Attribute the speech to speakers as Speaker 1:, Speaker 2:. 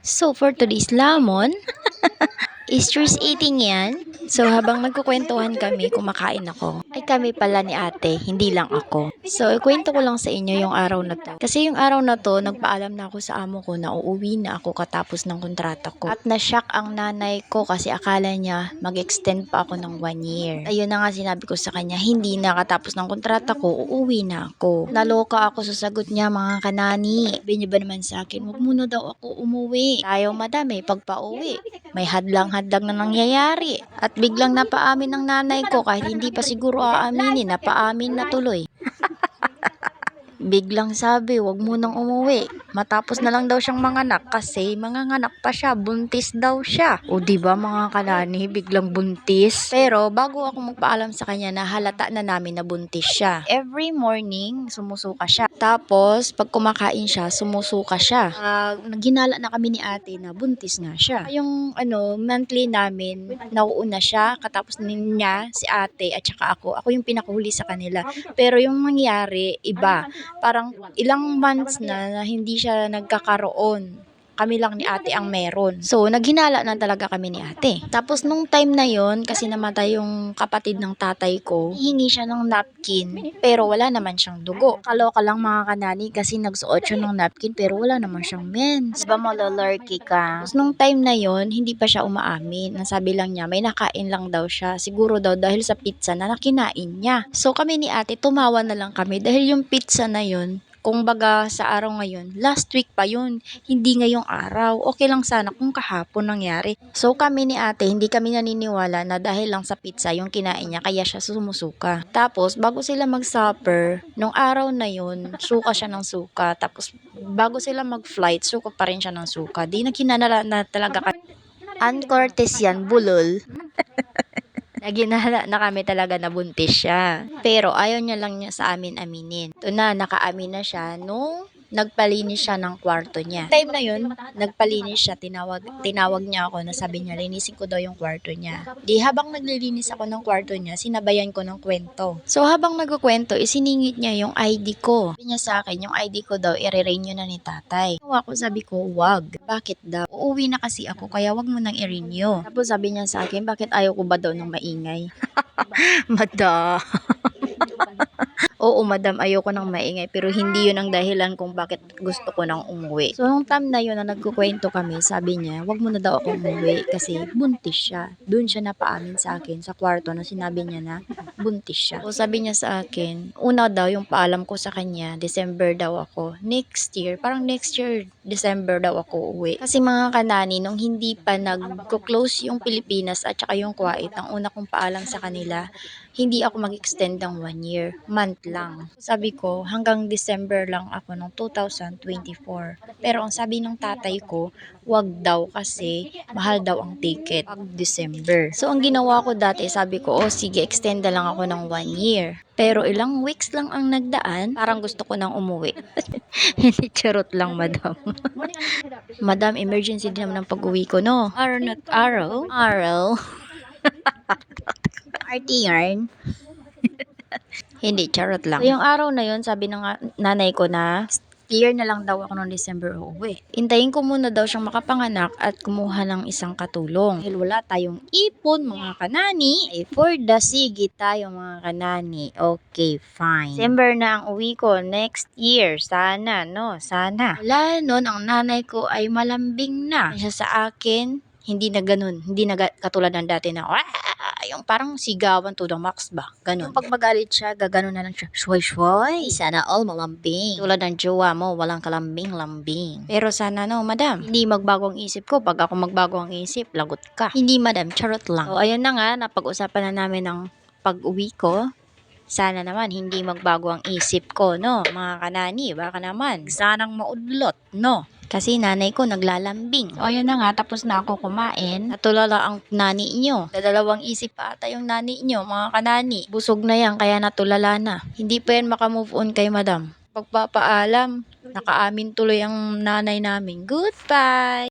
Speaker 1: So, for today's lamon, stress eating yan. So, habang nagkukwentuhan kami, kumakain ako. Ay, kami pala ni ate, hindi lang ako. So, ikwento ko lang sa inyo yung araw na to. Kasi yung araw na to, nagpaalam na ako sa amo ko na uuwi na ako katapos ng kontrata ko. At na-shock ang nanay ko kasi akala niya mag-extend pa ako ng 1 year. Ayun na nga sinabi ko sa kanya, hindi na katapos ng kontrata ko, uuwi na ako. Naloka ako sa sagot niya, mga kanani. Sabi niya ba naman sa akin, wag muna daw ako umuwi. Tayo madami, pagpa-uwi. May hadlang-hadlang na nangyayari. At biglang napaamin ng nanay ko kahit hindi pa siguro aaminin, napaamin na tuloy. Biglang sabi, wag munang umuwi. Matapos na lang daw siyang manganak kasi manganganak pa siya, buntis daw siya. O diba mga kanani, biglang buntis. Pero bago ako magpaalam sa kanya na halata na namin na buntis siya. Every morning, sumusuka siya. Tapos, pag kumakain siya, sumusuka siya. Ginala na kami ni ate na buntis na siya. Yung monthly namin, nauuna siya, katapos niya si ate at saka ako. Ako yung pinakahuli sa kanila. Pero yung nangyari, iba. Parang ilang months na hindi siya nagkakaroon. Kami lang ni ate ang meron. So, naghinala na talaga kami ni ate. Tapos, nung time na yon kasi namatay yung kapatid ng tatay ko, hingi siya ng napkin, pero wala naman siyang dugo. Kaloka lang mga kanani kasi nagsuot siya ng napkin, pero wala naman siyang mens. Diba malalarky ka? Tapos, nung time na yon hindi pa siya umaamin. Ang sabi lang niya, may nakain lang daw siya. Siguro daw dahil sa pizza na nakinain niya. So, kami ni ate, tumawa na lang kami dahil yung pizza na yon, kung baga sa araw ngayon, last week pa yun, hindi ngayong araw. Okay lang sana kung kahapon nangyari. So kami ni ate, hindi kami naniniwala na dahil lang sa pizza yung kinain niya, kaya siya sumusuka. Tapos bago sila mag-supper, nung araw na yun, suka siya ng suka. Tapos bago sila mag-flight, suka pa rin siya ng suka. Di na kinanala na talaga kami. Uncortes yan, bulol. Naginala na kami talaga na buntis siya. Pero ayaw niya lang niya sa amin aminin. Ito na, nakaamin na siya nung nagpalinis siya ng kwarto niya. Time na yun, nagpalinis siya, tinawag niya ako na sabi niya, linisin ko daw yung kwarto niya. Di habang naglilinis ako ng kwarto niya, sinabayan ko ng kwento. So habang nagkukwento, isiningit niya yung ID ko. Sabi niya sa akin, yung ID ko daw, i-renew na ni tatay. So ako sabi ko, wag. Bakit daw? Uuwi na kasi ako, kaya wag mo nang i-renew. Tapos sabi niya sa akin, bakit ayaw ko ba daw ng maingay? Mada. Oo, madam, ayoko ng maingay, pero hindi yun ang dahilan kung bakit gusto ko nang umuwi. So, nung time na yun na nagkukwento kami, sabi niya, wag mo na daw ako umuwi kasi buntis siya. Doon siya napaamin sa akin sa kwarto na sinabi niya na buntis siya. So, sabi niya sa akin, una daw yung paalam ko sa kanya, December daw ako. Next year, parang next year, December daw ako uwi. Kasi mga kanani, nung hindi pa nag-close yung Pilipinas at saka yung Kuwait, ang una kong paalam sa kanila, hindi ako mag-extend ng 1 year, month lang. Sabi ko, hanggang December lang ako ng 2024. Pero ang sabi ng tatay ko, wag daw kasi mahal daw ang ticket pag December. So ang ginawa ko dati, sabi ko, oh sige, extend na lang ako ng 1 year. Pero ilang weeks lang ang nagdaan, parang gusto ko nang umuwi. Hindi, charot lang, madam. Madam, emergency din naman ang pag-uwi ko, no? Araw na araw. Araw. Party yarn. Hindi, charot lang. So, yung araw na yun, sabi ng nanay ko na year na lang daw ako noong December uuwi. Intayin ko muna daw siyang makapanganak at kumuha ng isang katulong. Dahil wala tayong ipon, mga kanani. Ay, for the sige tayo, mga kanani. Okay, fine. December na ang uwi ko next year. Sana, no? Sana. Wala nun, ang nanay ko ay malambing na. Siya sa akin, hindi na ganun. Hindi na katulad ng dati na, yung parang sigawan to the max ba? Ganun. Yung pag magalit siya, gaganon na lang siya. Shwoy. Sana all malambing. Tulad ng jowa mo, walang kalambing-lambing. Pero sana no, madam, hindi magbago ang isip ko. Pag ako magbago ang isip, lagot ka. Hindi, madam, charot lang. So, ayun na nga, napag-usapan na namin ng pag-uwi ko. Sana naman hindi magbago ang isip ko, no? Mga kanani, baka naman sanang maudlot, no? Kasi nanay ko naglalambing. O ayun na nga, tapos na ako kumain. Natulala ang nani nyo. Dadalawang isip pa ata yung nani nyo, mga kanani. Busog na yan, kaya natulala na. Hindi pa yan makamove on kay madam. Pagpapaalam, nakaamin tuloy ang nanay namin. Goodbye!